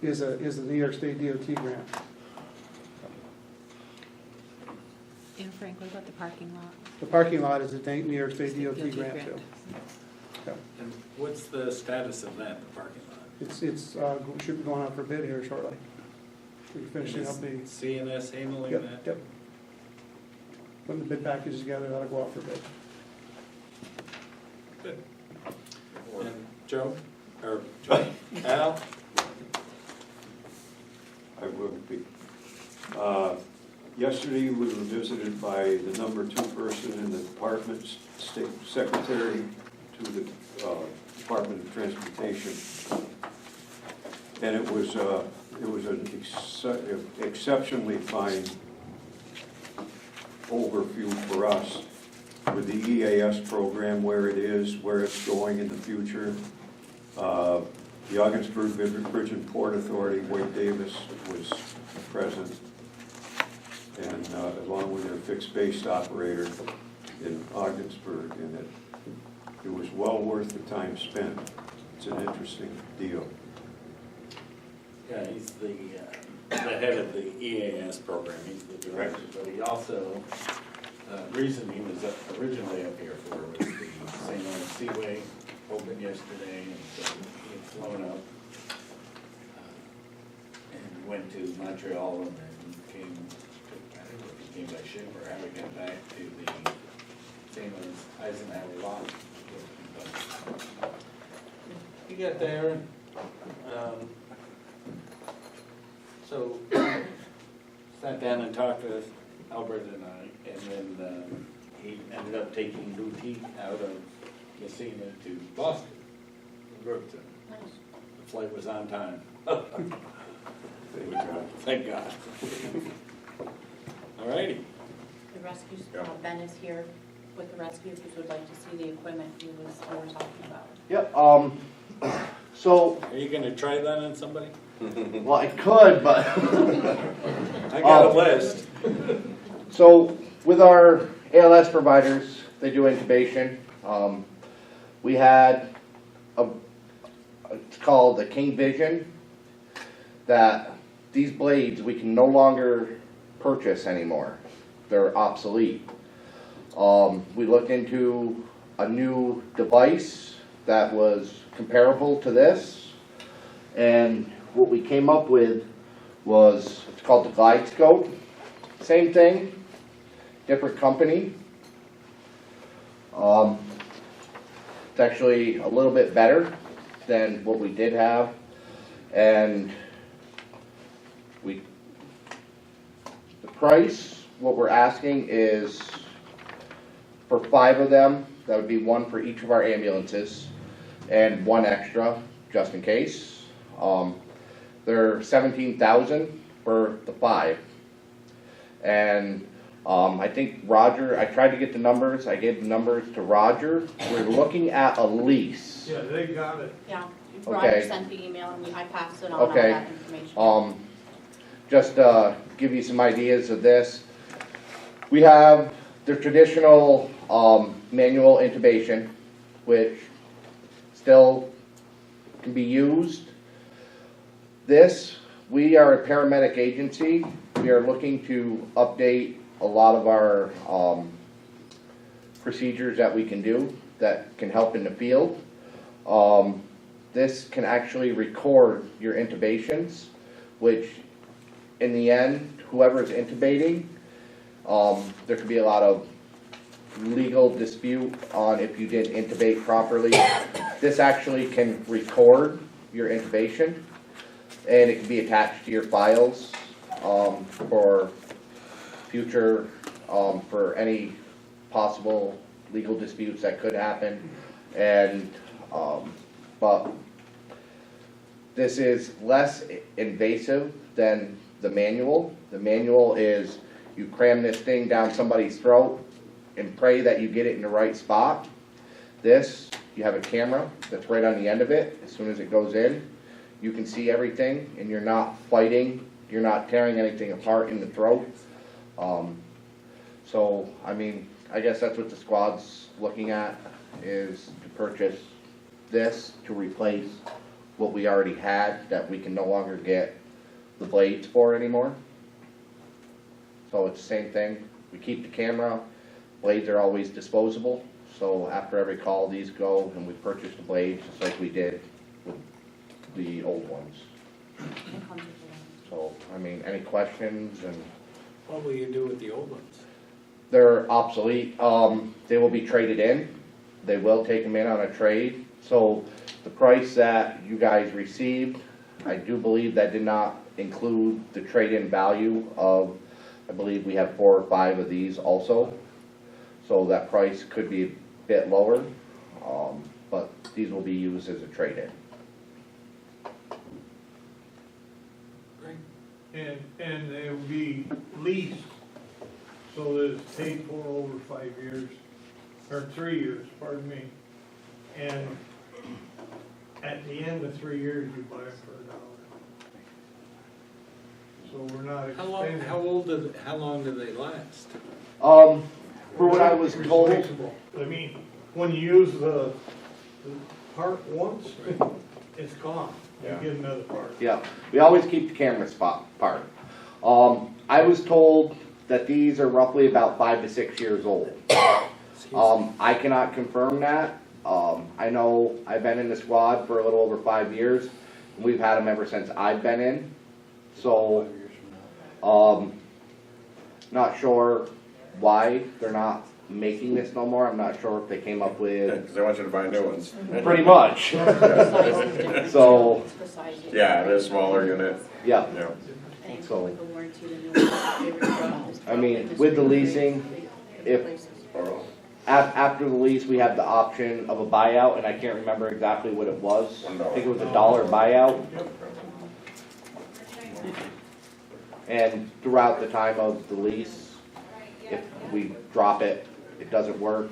is the New York State DOT grant. And Frank, what about the parking lot? The parking lot is a New York State State DOT grant too. Yeah. And what's the status of that, the parking lot? Should be going out for bid here shortly. We're finishing up the, CNS handling yep, that? yep. Putting the bid package together, that'll go out for bid. Good. And Joe, or Joe, Al? I will be. Yesterday, we were visited by the number 2 person in the department, state secretary to the Department of Transportation. And it was an exceptionally fine overview for us with the EAS program, where it is, where it's going in the future. The Augsburg Bridge and Port Authority, Wade Davis, was present, and along with their fixed-based operator in Augsburg, and it was well worth the time spent. It's an interesting deal. Yeah, he's the head of the EAS program, he's the director, but he also, reason he was originally up here for was the St. Lawrence Seaway opened yesterday, and so he had flown up and went to Montreal and then came, I don't know if he came by ship or how he got back to the St. Lawrence Eisenhower lot. But he got there and so sat down and talked with Albert and I, and then he ended up taking boutique out of Massena to Boston, Brooklyn. The flight was on time. Thank God. All righty. The rescue, Ben is here with the rescues, who would like to see the equipment we were talking about. Yep, so, Are you gonna try that on somebody? well, I could, but, I got a list. so, with our ALS providers, they do intubation. We had it's called the King Vision, that these blades we can no longer purchase anymore. They're obsolete. We looked into a new device that was comparable to this, and what we came up with was, it's called the Glide Scope. Same thing, different company. It's actually a little bit better than what we did have, and the price, what we're asking is for 5 of them, that would be 1 for each of our ambulances, and 1 extra, just in case. They're $17,000 for the 5. And I think Roger, I tried to get the numbers, I gave the numbers to Roger. We're looking at a lease. Yeah, they got it. Yeah, Okay. Roger sent the email and I passed it on all Okay. that information. Just give you some ideas of this. We have the traditional manual intubation, which still can be used. This, we are a paramedic agency. We are looking to update a lot of our procedures that we can do that can help in the field. This can actually record your intubations, which in the end, whoever is intubating, there could be a lot of legal dispute on if you didn't intubate properly. This actually can record your intubation, and it can be attached to your files for future, for any possible legal disputes that could happen. And but this is less invasive than the manual. The manual is you cram this thing down somebody's throat and pray that you get it in the right spot. This, you have a camera that's right on the end of it. As soon as it goes in, you can see everything, and you're not fighting, you're not tearing anything apart in the throat. So, I mean, I guess that's what the squad's looking at, is to purchase this to replace what we already had that we can no longer get the blades for anymore. So it's the same thing, we keep the camera, blades are always disposable, so after every call, these go and we purchase the blades, just like we did with the old ones. It comes with the So, I mean, any questions, and What will you do with the old ones? they're obsolete, they will be traded in, they will take them in on a trade, so the price that you guys received, I do believe that did not include the trade-in value of, I believe we have 4 or 5 of these also, so that price could be a bit lower, but these will be used as a trade-in. And they will be leased, so that it's paid for over 5 years, or 3 years, pardon me. And at the end of 3 years, you buy it for $1. So we're not extending. How long do they last? For what I was told, Replaceable. I mean, when you use the part once, it's gone. You Yeah. get another part. yeah, we always keep the camera spot part. I was told that these are roughly about 5 to 6 years old. I cannot confirm that. I know I've been in the squad for a little over 5 years, and we've had them ever since I've been in. So, not sure why they're not making this no more. I'm not sure if they came up with, Because they want you to buy new ones. pretty much. So, It's for size. Yeah, it is a smaller unit, yeah, yeah. And So- the warranty, the new one. I mean, with the leasing, if- after the lease, we have the option of a buyout, and I can't remember exactly what it was. I think it was $1 buyout. And throughout the time of the lease, if we drop it, it doesn't work,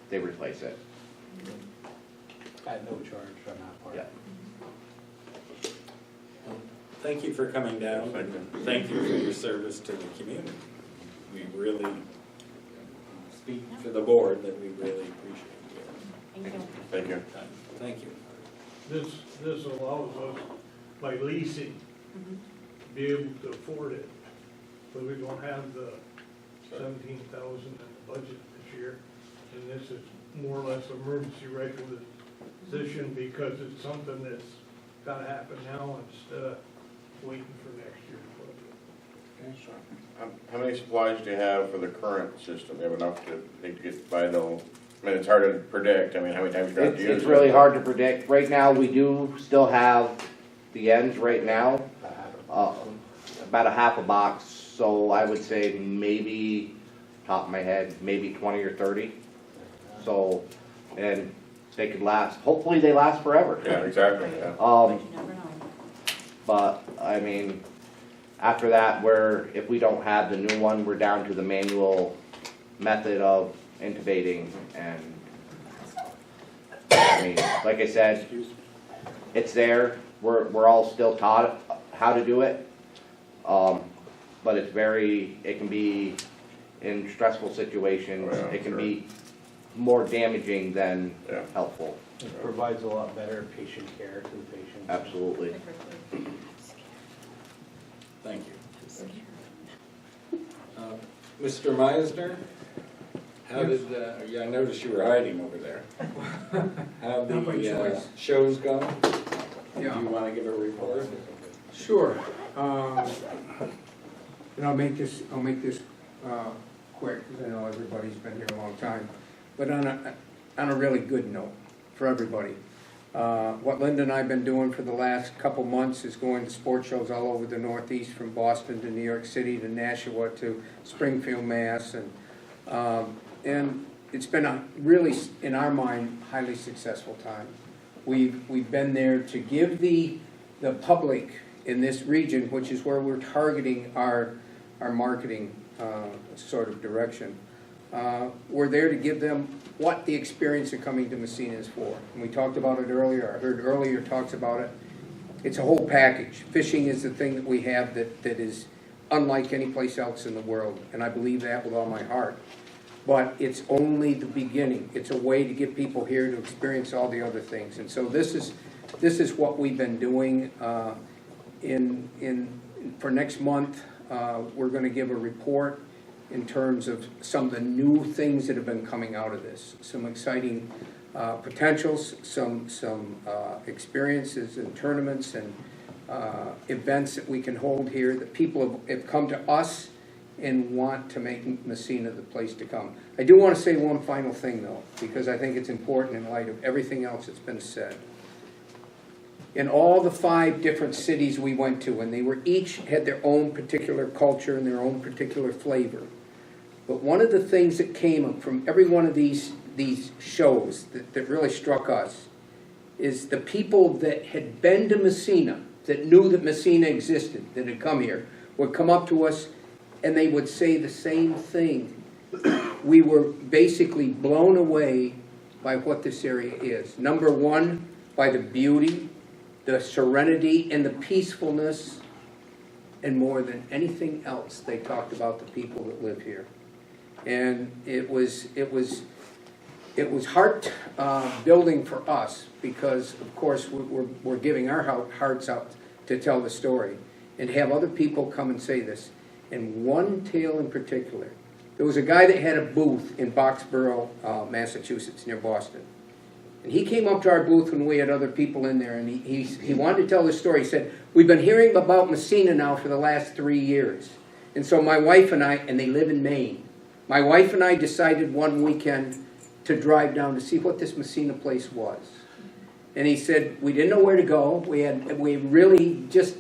they replace it. At no charge on that part. Yeah. Thank you for coming down. Thank you for your service to the community. We really speak for the board that we really appreciate Thank you. Thank you. your time. Thank you. This allows us, by leasing, Mhm. to be able to afford it. So we don't have the 17,000 in the budget this year. And this is more or less emergency requisition because it's something that's gotta happen now instead of waiting for next year's budget. How many supplies do you have for the current system? Do you have enough to get by though? I mean, it's hard to predict. I mean, how many times you have to use it? It's really hard to predict. Right now, we do still have the ends right now, about a half a box, so I would say maybe, top of my head, maybe 20 or 30. So, and they could last, hopefully they last forever. Yeah, exactly, yeah. But you never know. But, I mean, after that, if we don't have the new one, we're down to the manual method of intubating, and, I mean, like I said, it's there, we're all still taught how to do it, but it can be, in stressful situations, Oh, yeah, it can sure. be more damaging than Yeah. helpful, It provides a lot better patient care to the patients. absolutely. Thank you. Mr. Meisner, how did, yeah, I noticed you were hiding over there. How Not by the choice. show's gone? Do Yeah, you want to give a report? sure. And I'll make this quick, because I know everybody's been here a long time. But on a really good note for everybody. What Linda and I have been doing for the last couple months is going to sports shows all over the Northeast, from Boston to New York City to Nashua to Springfield, Mass. And it's been a really, in our mind, highly successful time. We've been there to give the public in this region, which is where we're targeting our marketing sort of direction. We're there to give them what the experience of coming to Massena is for. And we talked about it earlier, I heard earlier talks about it. It's a whole package. Fishing is the thing that we have that is unlike any place else in the world, and I believe that with all my heart. But it's only the beginning. It's a way to get people here to experience all the other things. And so this this is what we've been doing. For next month, we're gonna give a report in terms of some of the new things that have been coming out of this. Some exciting potentials, some experiences and tournaments and events that we can hold here, that people have come to us and want to make Massena the place to come. I do want to say one final thing though, because I think it's important in light of everything else that's been said. In all the 5 different cities we went to, and they were each had their own particular culture and their own particular flavor. But one of the things that came from every one of these shows that really struck us is the people that had been to Massena, that knew that Massena existed, that had come here, would come up to us and they would say the same thing. We were basically blown away by what this area is. Number one, by the beauty, the serenity, and the peacefulness, and more than anything else, they talked about the people that live here. And it was heart building for us because, of course, we're giving our hearts out to tell the story and have other people come and say this. And one tale in particular, there was a guy that had a booth in Boxborough, Massachusetts, near Boston. And he came up to our booth when we had other people in there, and he wanted to tell this story. He said, we've been hearing about Massena now for the last 3 years. And so my wife and I, and they live in Maine, my wife and I decided one weekend to drive down to see what this Massena place was. And he said, we didn't know where to go. We really just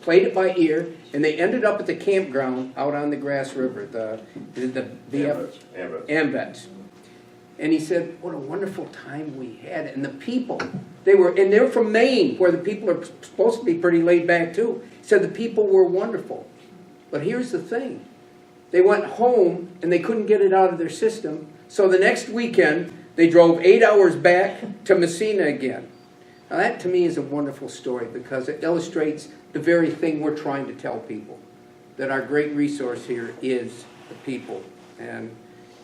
played it by ear, and they ended up at the campground out on the Grass River, the Ambets. And he said, what a wonderful time we had. And the people, they're from Maine, where the people are supposed to be pretty laid back too. He said the people were wonderful. But here's the thing. They went home and they couldn't get it out of their system. So the next weekend, they drove 8 hours back to Massena again. Now that to me is a wonderful story because it illustrates the very thing we're trying to tell people. That our great resource here is the people. And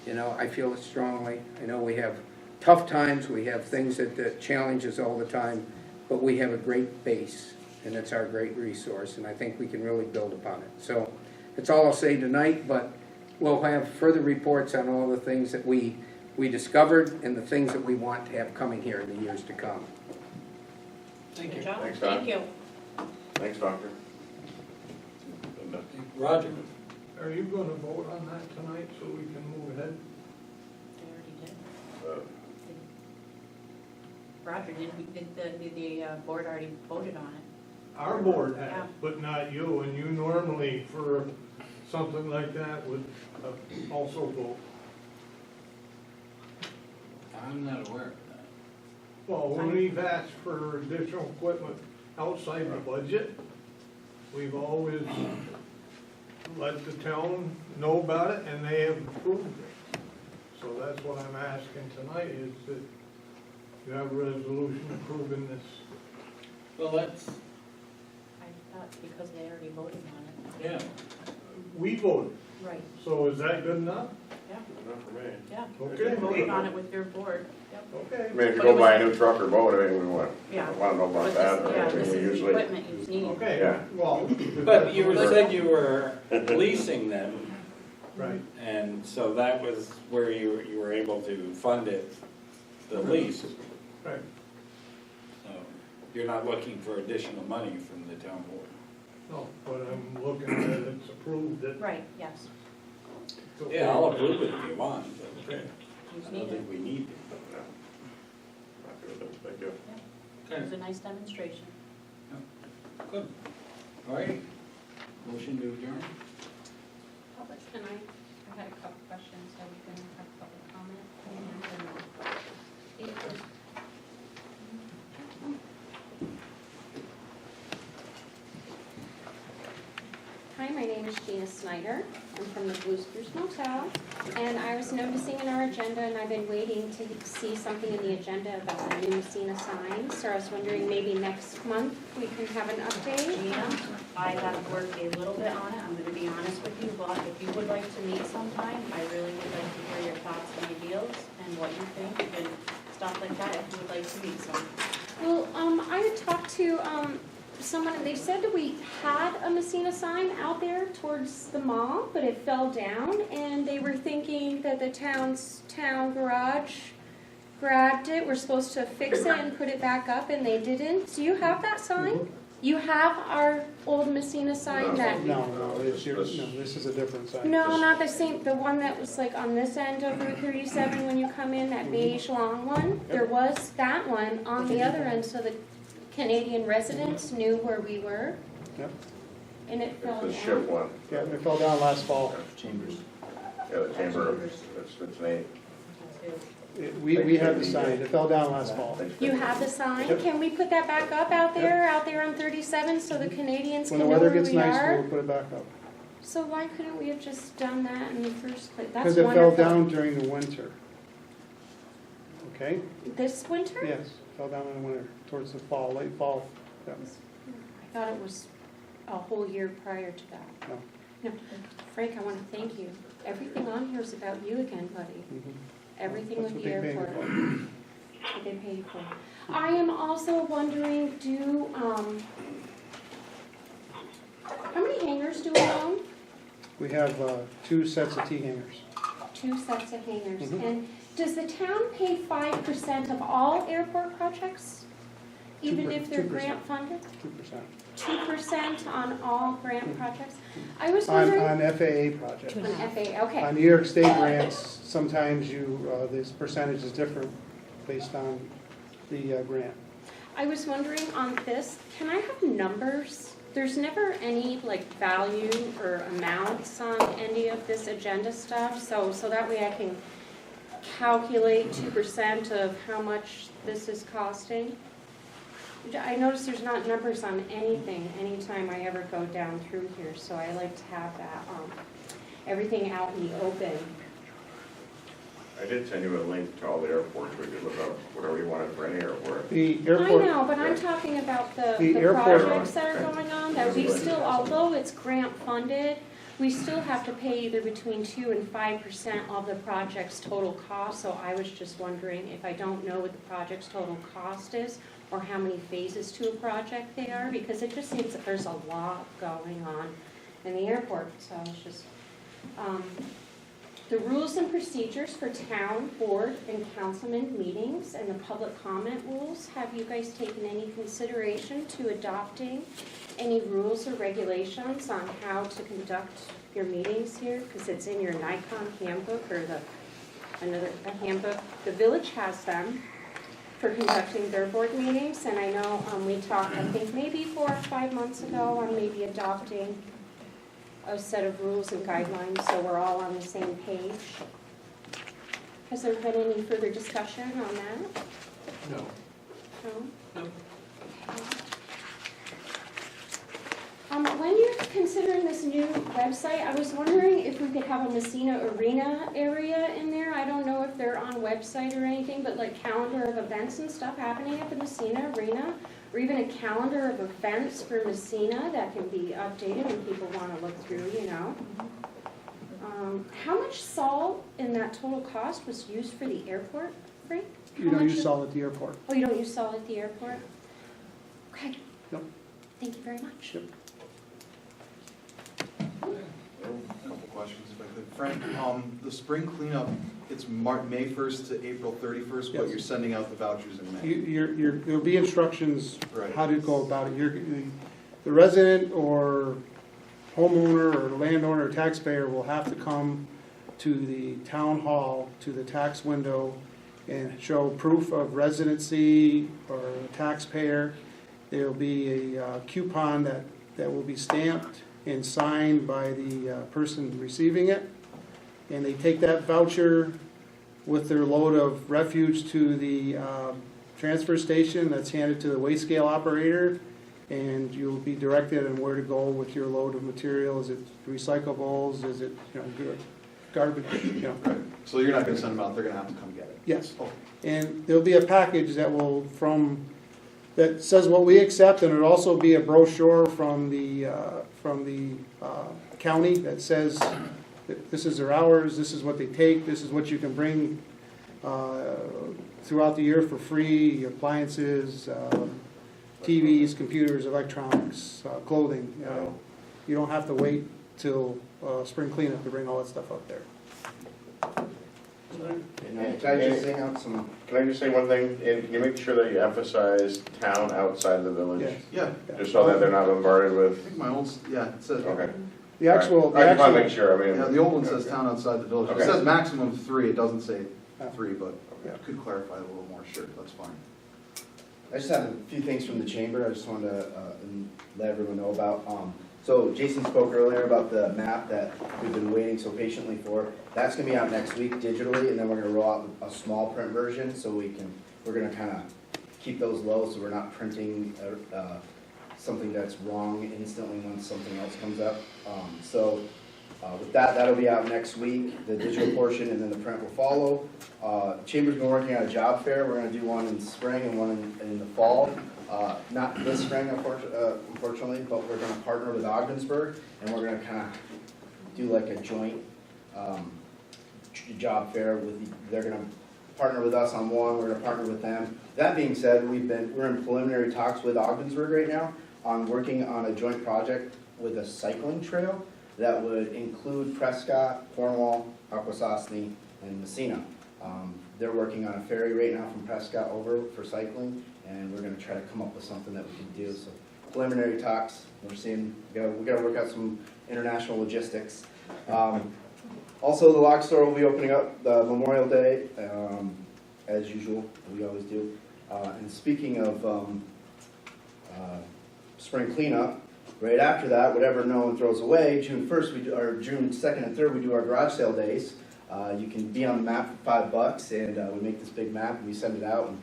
you know, I feel it strongly. I know we have tough times, we have things that challenge us all the time, but we have a great base, and it's our great resource, and I think we can really build upon it. So that's all I'll say tonight, but we'll have further reports on all the things that we discovered and the things that we want to have coming here in the years to come. Thank Good you. job. Thanks, Don. Thank you. Thanks, Doctor. Roger. Are you gonna vote on that tonight so we can move ahead? They already did. Roger, did the board already voted on it? Our board has, Yeah. but not you, and you normally for something like that would also vote. I'm not aware of that. Well, when we've asked for additional equipment outside the budget, we've always let the town know about it, and they have approved it. So that's what I'm asking tonight, is that you have a resolution approving this. Well, that's, I thought because they already voted on it. yeah. We voted, Right, so is that good enough? yeah, Not for me. yeah. Okay. You voted on it with your board, yep. Okay. I mean, if you But go it buy was- a new truck or boat, I mean, we want Yeah. to know about But that. this, yeah, I mean, this is the usually, equipment you need. Okay, Yeah. well. But you said you were leasing them, Right, and so that was where you were able to fund it, the lease. right. So you're not looking for additional money from the town board. No, but I'm looking at it's approved that. Right, yes. it's okay. Yeah, I'll approve it if you want, but Okay. You I need don't it. think we need it. Thank you. It was a nice demonstration. Good. All right. Motion to adjourn? Public, can I had a couple questions, so we can have public comment. Hi, my name is Gina Snyder. I'm from the Blue Spruce Motel, and I was noticing in our agenda, and I've been waiting to see something in the agenda about the new Massena signs, so I was wondering maybe next month we can have an update. Gina, I have worked a little bit on it, I'm gonna be honest with you, but if you would like to meet sometime, I really would like to hear your thoughts and ideas and what you think and stuff like that, if you would like to meet some. Well, I had talked to, someone, and they said that we had a Messina sign out there towards the mall, but it fell down, and they were thinking that the town garage grabbed it, we're supposed to fix it and put it back up, and they didn't. Do you have that sign? You have our old Messina sign that? No, this is a different sign. No, not the same, the one that was like on this end of Route 37 when you come in, that beige long one. There was that one on the other end, so the Canadian residents knew where we were, Yep. and it fell The ship down. one, Yeah, it fell down last fall. yeah, the chamber, it's name. We have the sign, it fell down last fall. You have the sign? Yep. Can we put that back up out there on 37, so the Canadians When can the know weather where gets we nice, are? we'll put it back up. So why couldn't we have just done that in the first place? That's Because it fell wonderful. down during the winter. Okay? This winter? Yes, fell down in the winter, towards the fall, late fall. Yeah. I thought it was a whole year prior to that. No. No, Frank, I want to thank you. Everything on here is about you again, buddy. Mhm. Everything That's with what the they pay me airport. for. What they paid for. I am also wondering, how many hangars do we own? We have 2 sets of T hangers. 2 sets of hangars. Mhm. And does the town pay 5% of all airport projects? Even if they're 2%. grant funded? 2%. 2% on all grant projects? I was On wondering. FAA projects. On FAA, okay. On New York State grants, sometimes this percentage is different based on the grant. I was wondering on this, can I have numbers? There's never any like value or amounts on any of this agenda stuff, so that way I can calculate 2% of how much this is costing. I notice there's not numbers on anything anytime I ever go down through here, so I like to have that, everything out in the open. I did send you a link to all the airports, where you could look up whatever you wanted for any airport. The I airport, know, but I'm talking about the airport- projects that are going on, that we still, although it's grant funded, we still have to pay either between 2 and 5% of the project's total cost, so I was just wondering if I don't know what the project's total cost is, or how many phases to a project they are, because it just seems that there's a lot going on in the airport, so it's just, the rules and procedures for town, board, and councilman meetings and the public comment rules, have you guys taken any consideration to adopting any rules or regulations on how to conduct your meetings here? Because it's in your Nikon handbook or a handbook. The village has them for conducting their board meetings, and I know we talked, I think maybe 4 or 5 months ago, on maybe adopting a set of rules and guidelines, so we're all on the same page. Has there been any further discussion on that? No. No? When you're considering this new website, I was wondering if we could have a Massena Arena area in there. I don't know if they're on website or anything, but like calendar of events and stuff happening at the Massena Arena, or even a calendar of events for Massena that can be updated when people want to look through, you know. How much salt in that total cost was used for the airport, Frank? you don't use salt at the airport. Oh, you don't use salt at the airport? Okay. Nope. Thank you very much. Yep. A couple questions if I could. Frank, the spring cleanup, it's May 1st to April 31st, but Yes. you're sending out the vouchers in May. There'll be instructions Right. how to go about it. The resident or homeowner or landowner or taxpayer will have to come to the town hall, to the tax window, and show proof of residency or taxpayer. There'll be a coupon that will be stamped and signed by the person receiving it. And they take that voucher with their load of refuse to the transfer station that's handed to the waste scale operator, and you'll be directed on where to go with your load of material. Is it recyclables? Is it, garbage? So you're not gonna send them out, they're gonna have to come get it? Yes. Oh, And there'll be a package that that says what we accept, and it'll also be a brochure from the county that says that this is their hours, this is what they take, this is what you can bring throughout the year for free, appliances, TVs, computers, electronics, clothing. You don't have to wait till spring cleanup to bring all that stuff up there. Can I just sing out some? Can I just say one thing? And can you make sure that you emphasize town outside the village? Yes. Yeah, Just so that they're not bombarded I with, think my old, yeah, it says, okay. The actual, I just want to make sure, I yeah, mean. the old one says town outside the village. It Okay. says maximum 3, it doesn't say 3, but Yeah. could clarify a little more, sure, that's fine. I just have a few things from the chamber I just wanted to let everyone know about. So Jason spoke earlier about the map that we've been waiting so patiently for. That's gonna be out next week digitally, and then we're gonna roll out a small print version, so we're gonna kind of keep those low, so we're not printing something that's wrong instantly when something else comes up. With that, that'll be out next week, the digital portion, and then the print will follow. Chamber's been working on a job fair. We're gonna do one in spring and one in the fall. Not this spring, unfortunately, but we're gonna partner with Ogdensburg, and we're gonna kind of do like a joint job fair with, they're gonna partner with us on one, we're gonna partner with them. That being said, we're in preliminary talks with Ogdensburg right now on working on a joint project with a cycling trail that would include Prescott, Cornwall, Akwesasne, and Massena. They're working on a ferry right now from Prescott over for cycling, and we're gonna try to come up with something that we can do. So preliminary talks, we gotta work out some international logistics. Also, the lock store will be opening up Memorial Day, as usual, we always do. And speaking of spring cleanup, right after that, whatever no one throws away, June 1st, or June 2nd and 3rd, we do our garage sale days. You can be on the map for $5, and we make this big map, and we send it out. And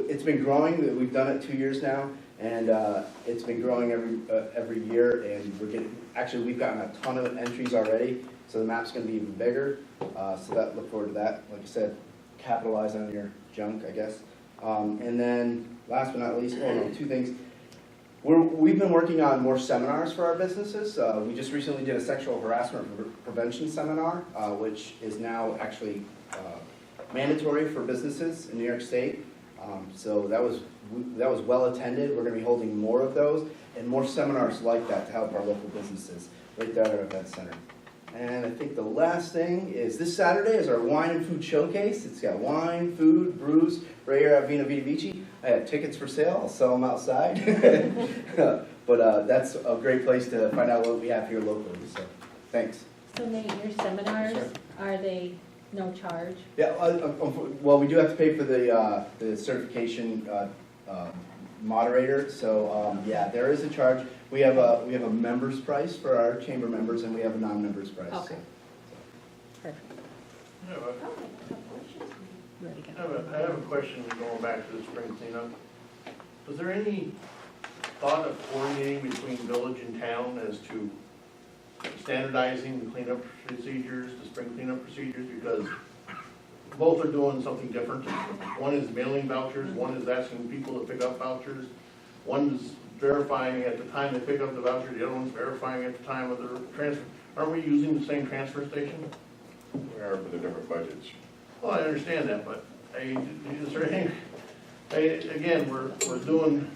it's been growing, we've done it 2 years now, and it's been growing every year, and we've gotten a ton of entries already, so the map's gonna be even bigger, look forward to that. Like I said, capitalize on your junk, I guess. And then, last but not least, 2 things. We've been working on more seminars for our businesses. We just recently did a sexual harassment prevention seminar, which is now actually mandatory for businesses in New York State. So that was well attended. We're going to be holding more of those and more seminars like that to help our local businesses right there at our event center. And I think the last thing is this Saturday is our wine and food showcase. It's got wine, food, brews right here at Vino Vita Vici. I have tickets for sale. I'll sell them outside. But that's a great place to find out what we have here locally. So thanks. So Nate, your seminars, Sure. are they no charge? Yeah, well, we do have to pay for the certification moderator, so yeah, there is a charge. We have a member's price for our chamber members, and we have a non-member's price. Okay. Perfect. Ready to go. I have a question going back to the spring cleanup. Was there any thought of coordinating between village and town as to standardizing the cleanup procedures, the spring cleanup procedures? Because both are doing something different. One is mailing vouchers, one is asking people to pick up vouchers. One is verifying at the time they pick up the voucher, the other one's verifying at the time of the transfer. Aren't we using the same transfer station? We are for the different budgets. Well, I understand that, but is there any, again, we're doing,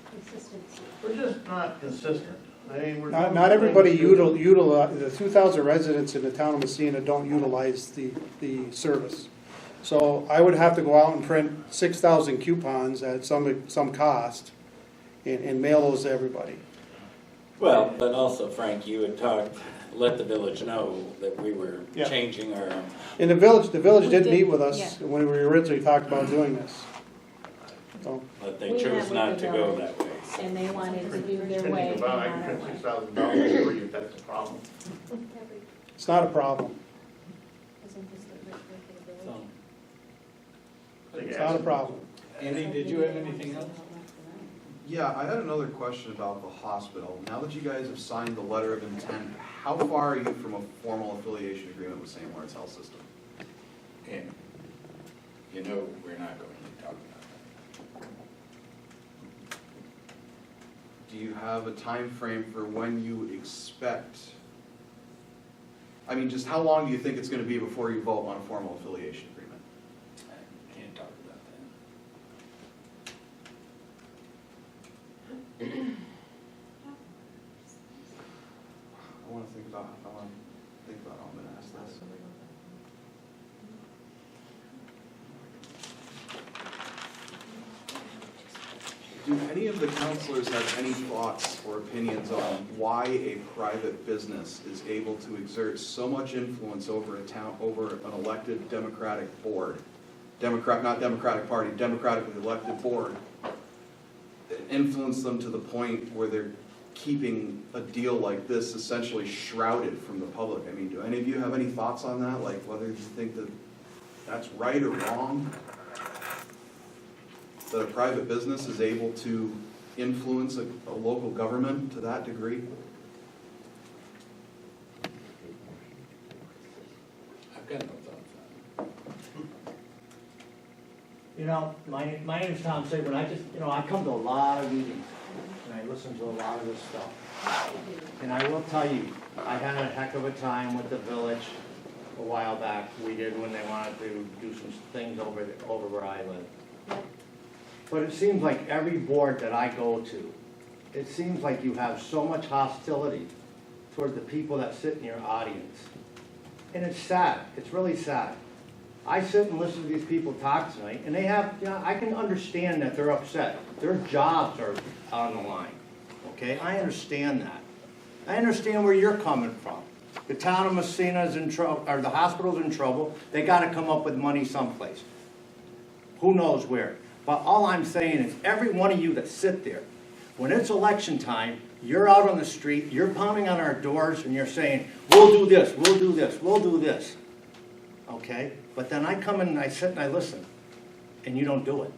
Consistency. we're just not consistent. We're Not doing everybody things- utilize, the 2,000 residents in the town of Messina don't utilize the service. So I would have to go out and print 6,000 coupons at some cost and mail those to everybody. Well, but also, Frank, you had let the village know that we were Yeah. changing our, And the village We did did, meet with us yeah. when we originally talked about doing this. So, but they We met chose with not the to go village. that way. And they wanted to do their Printing way and about, not I can our print way. $6,000 for you if that's the problem. it's not a problem. Isn't this the right way for the village? It's not a problem. Andy, did you have anything else? Yeah, I had another question about the hospital. Now that you guys have signed the letter of intent, how far are you from a formal affiliation agreement with St. Lawrence Health System? And, you know, we're not going to talk about that. Do you have a time frame for when you expect, I mean, just how long do you think it's going to be before you vote on a formal affiliation agreement? I can't talk about wanna think about how I'm gonna ask this. Do any of the counselors have any thoughts or opinions on why a private business is able to exert so much influence over a town, over an elected democratic board? Not Democratic Party, democratically elected board. Influence them to the point where they're keeping a deal like this essentially shrouded from the public. I mean, do any of you have any thoughts on that? Like whether you think that that's right or wrong? That a private business is able to influence a local government to that degree? I've got no thoughts on it. You know, my name is Tom Saban. I come to a lot of meetings, and I listen to a lot of this stuff. And I will tell you, I had a heck of a time with the village a while back. We did when they wanted to do some things over where I live. But it seems like every board that I go to, it seems like you have so much hostility toward the people that sit in your audience. And it's sad. It's really sad. I sit and listen to these people talk tonight, and they have, I can understand that they're upset. Their jobs are on the line, okay? I understand that. I understand where you're coming from. The town of Massena is in trouble, or the hospital's in trouble. They gotta come up with money someplace. Who knows where? But all I'm saying is, every one of you that sit there, when it's election time, you're out on the street, you're pounding on our doors, and you're saying, we'll do this, we'll do this, we'll do this. Okay? But then I come in and I sit and I listen, and you don't do it.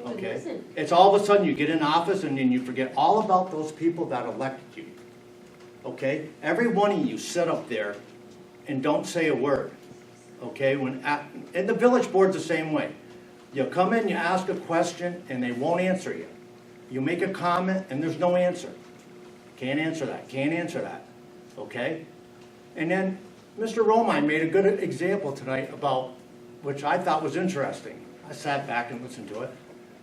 Okay? It's all of a sudden you get in office and then you forget all about those people that elected you. Okay? Every one of you sit up there and don't say a word. Okay? And the village board's the same way. You come in, you ask a question, and they won't answer you. You make a comment, and there's no answer. Can't answer that, can't answer that. Okay? And then Mr. Romine made a good example tonight about, which I thought was interesting. I sat back and listened to it.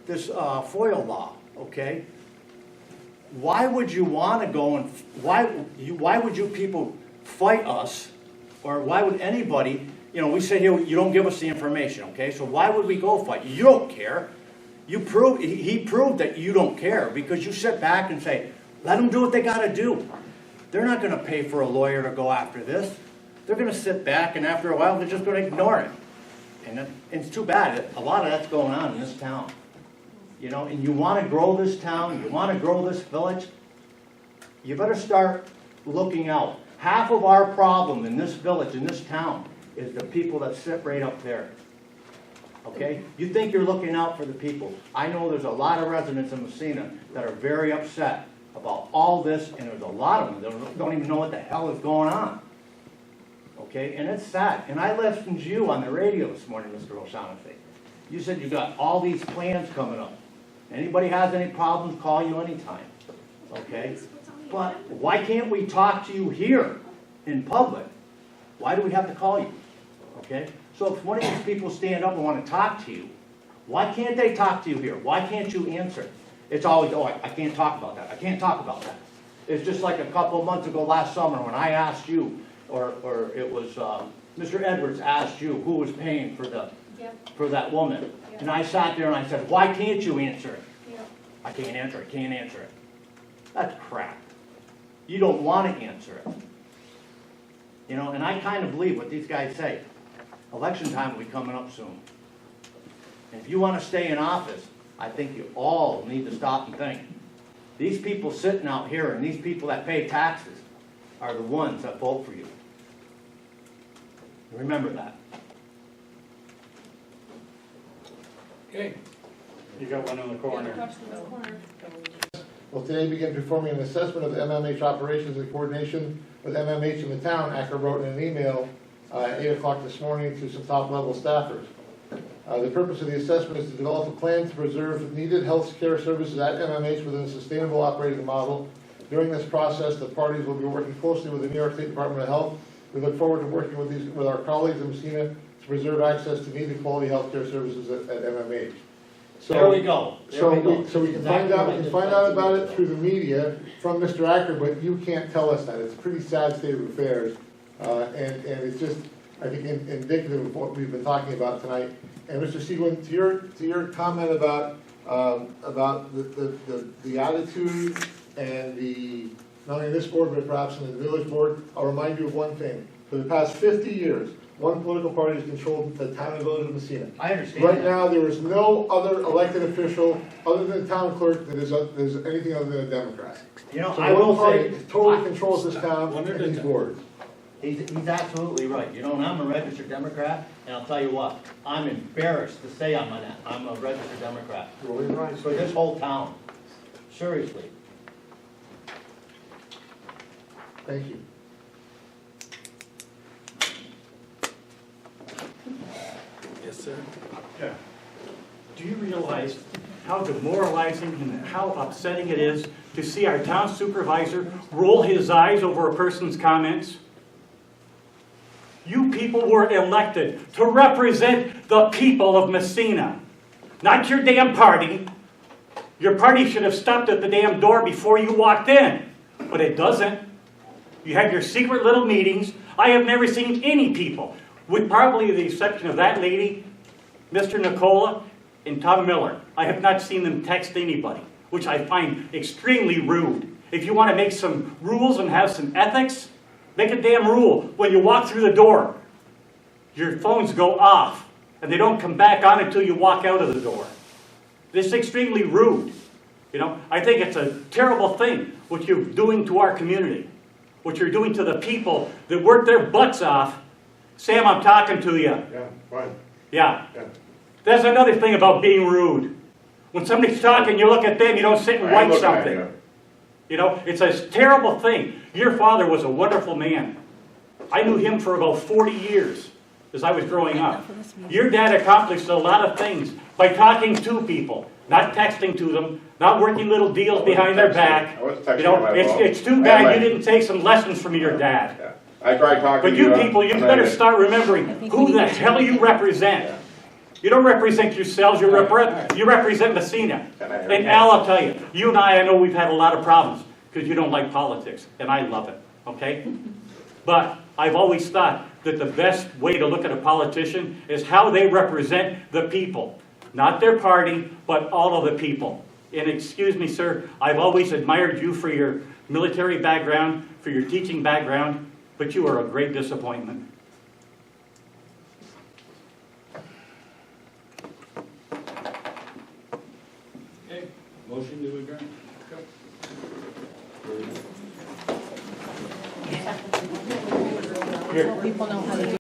This FOIL law, okay? Why would you want to go and, why would you people fight us, or why would anybody, we say here, you don't give us the information, okay? So why would we go fight you? You don't care. He proved that you don't care because you sit back and say, let them do what they got to do. They're not going to pay for a lawyer to go after this. They're going to sit back, and after a while, they're just going to ignore it. And it's too bad. A lot of that's going on in this town. And you want to grow this town, you want to grow this village, you better start looking out. Half of our problem in this village, in this town, is the people that sit right up there. Okay? You think you're looking out for the people. I know there's a lot of residents in Massena that are very upset about all this, and there's a lot of them that don't even know what the hell is going on. Okay? And it's sad. And I listened to you on the radio this morning, Mr. O'Shaughnessy. You said you got all these plans coming up. Anybody has any problems, call you anytime. Okay? But why can't we talk to you here in public? Why do we have to call you? Okay? So if one of these people stand up and want to talk to you, why can't they talk to you here? Why can't you answer? It's always, I can't talk about that. I can't talk about that. It's just like a couple of months ago last summer when I asked you, or it was Mr. Edwards asked you who was paying for that woman. Yep. And I sat there and I said, why can't you answer it? Yep. I can't answer it, can't answer it. That's crap. You don't want to answer it. And I kind of believe what these guys say. Election time will be coming up soon. And if you want to stay in office, I think you all need to stop and think. These people sitting out here and these people that pay taxes are the ones that vote for you. Remember that. Okay. You got one in the corner. Will today begin performing an assessment of MMH operations in coordination with MMH in the town. Acker wrote in an email at 8 o'clock this morning to some top-level staffers. The purpose of the assessment is to develop a plan to preserve needed health care services at MMH within a sustainable operating model. During this process, the parties will be working closely with the New York State Department of Health. We look forward to working with our colleagues in Massena to preserve access to needed quality health care services at MMH. There we go, there we go. So we can find out, about it through the media from Mr. Acker, but you can't tell us that. It's a pretty sad state of affairs. And it's just, I think, indicative of what we've been talking about tonight. And Mr. Seguin, to your comment about the attitude and the, not only this board, but perhaps in the village board, I'll remind you of one thing. For the past 50 years, one political party has controlled the town and village of Massena. I understand Right that. now, there is no other elected official, other than the town clerk, that is anything other than a Democrat. You know, So I will one party say. totally controls this town and these boards. He's absolutely right. You know, and I'm a registered Democrat, and I'll tell you what, I'm embarrassed to say I'm a registered Democrat. Rolling right. For this whole town, seriously. Thank you. Yes, sir. Yeah. Do you realize how demoralizing and how upsetting it is to see our town supervisor roll his eyes over a person's comments? You people were elected to represent the people of Massena, not your damn party. Your party should have stopped at the damn door before you walked in, but it doesn't. You have your secret little meetings. I have never seen any people, with probably the exception of that lady, Mr. Nicola, and Tom Miller. I have not seen them text anybody, which I find extremely rude. If you want to make some rules and have some ethics, make a damn rule. When you walk through the door, your phones go off, and they don't come back on until you walk out of the door. This is extremely rude. You know, I think it's a terrible thing what you're doing to our community, what you're doing to the people that work their butts off. Sam, I'm talking to you. Yeah, fine. Yeah. Yeah. That's another thing about being rude. When somebody's talking, you look at them, you don't sit and write something. You know, it's a terrible thing. Your father was a wonderful man. I knew him for about 40 years as I was growing up. Your dad accomplished a lot of things by talking to people, not texting to them, not working little deals behind their back. I was texting You know, on my phone. it's too bad you didn't take some lessons from your dad. Yeah. I tried talking But to you. you people, you better start remembering who the hell you represent. You don't represent yourselves, you represent Massena. And Al, I'll tell you, you and I know we've had a lot of problems because you don't like politics, and I love it, okay? But I've always thought that the best way to look at a politician is how they represent the people. Not their party, but all of the people. And excuse me, sir, I've always admired you for your military background, for your teaching background, but you are a great disappointment. Okay, motion to adjourn. People know how to do